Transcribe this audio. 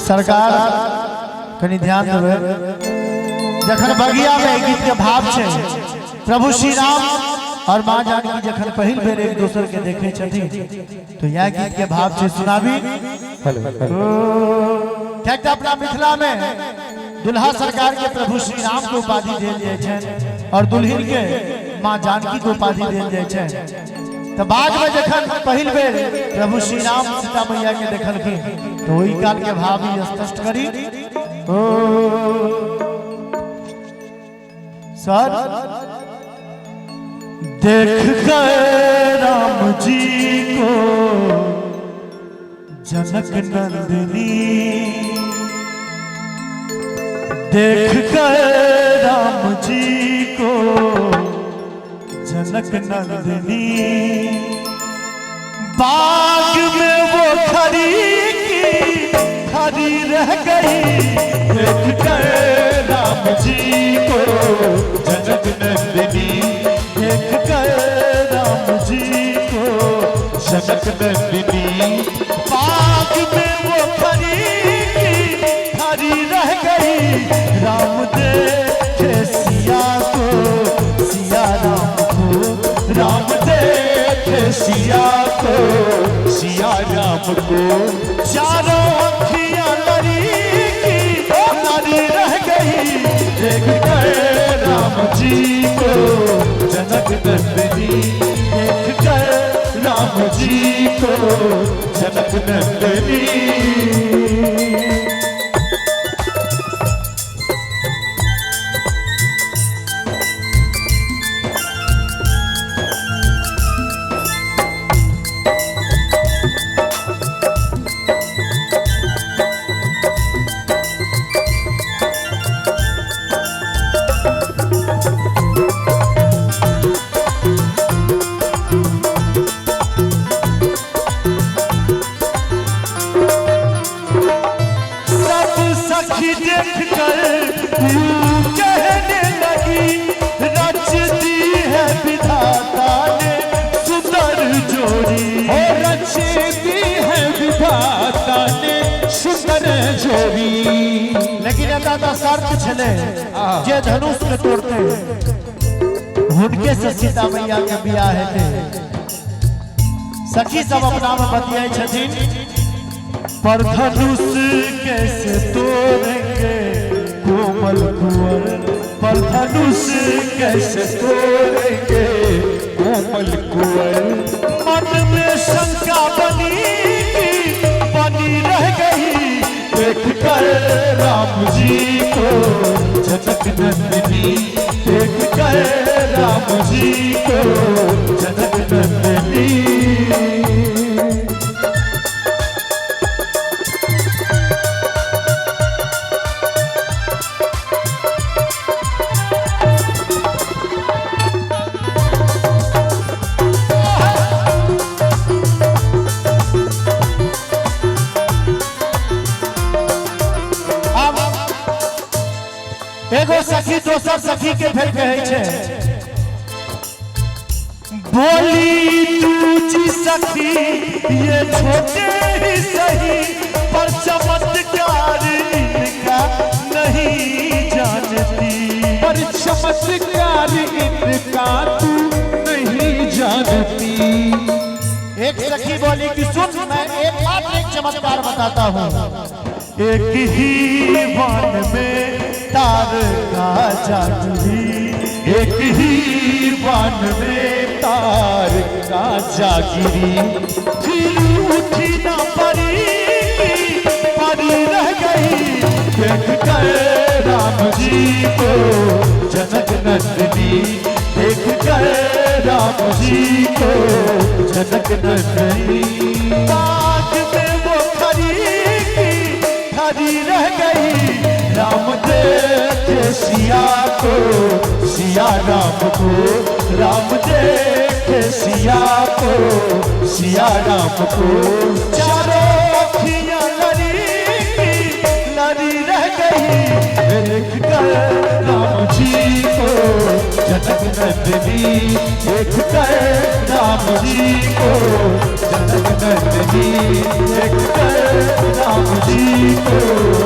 सरकार कनी ध्यान देवे जखन बगिया में गीत के भाव छे प्रभु श्री राम और मां जानकी जखन पहिल बेर एक दूसर के देखे छथिन तो यह गीत के भाव छे सुनाबी। क्या अपना मिथिला में दुल्हा सरकार के प्रभु श्री राम को उपाधि देल जाय छे और दुल्हिन के मां जानकी को उपाधि देल जाय छे। तो बाद में जखन पहिल बेर प्रभु श्री राम सीता मैया के देखलखिन तो वही काल के भाव ही स्पष्ट करी। सर देख कर राम जी को जनक नंदिनी, देख कर राम जी को जनक नंदिनी, बाग में वो खड़ी की खड़ी रह गई। देख कर राम जी को जनक नंदिनी, देख कर राम जी को जनक नंदिनी, बाग में वो खड़ी की खड़ी रह गई। राम देखे सिया को, सिया राम को, राम देखे सिया को, सिया राम को, चारों अखियां लड़ी की लड़ी रह गई। देख कर राम जी को जनक नंदिनी, देख कर राम जी को जनक नंदिनी। सखी देख कर कहने लगी, रचती है विधाता ने सुंदर जोड़ी। हो रचती है विधाता ने सुंदर जोड़ी। लेकिन दादा शर्त छले जे धनुष के तोड़ते हुनके से सीता मैया के बियाह हेते। सखी सब अपना में बतियाई छथिन पर धनुष कैसे तोड़ेंगे कोमल कुंवर, पर धनुष कैसे तोड़ेंगे कोमल कुंवर। मन में शंका बनी रह गई। देख कर राम जी को जनक नंदिनी, देख कर राम जी को जनक नंदिनी। एगो सखी दोसर सखी के फिर कहे छे, बोली दूजी सखी ये छोटे ही सही पर चमत्कार इनका नहीं जानती। पर चमत्कार इनका तू नहीं जानती। एक सखी बोली कि सुन मैं एक चमत्कार बताता हूँ। एक ही वन में तार का जागिरी, एक ही वन में तार का जागिरी। फिर उठी ना परी रह गई। देख कर राम जी को जनक नंदिनी, देख कर राम जी को जनक नंदिनी, बाग में वो खड़ी रह गई। राम देखे सिया को, सिया राम को, राम देखे सिया को, सिया राम को, चारों अखियां लड़ी रह गई। देख कर राम जी को जनक नंदिनी, देख कर राम जी को, जनक नंदनी देख कर राम जी को।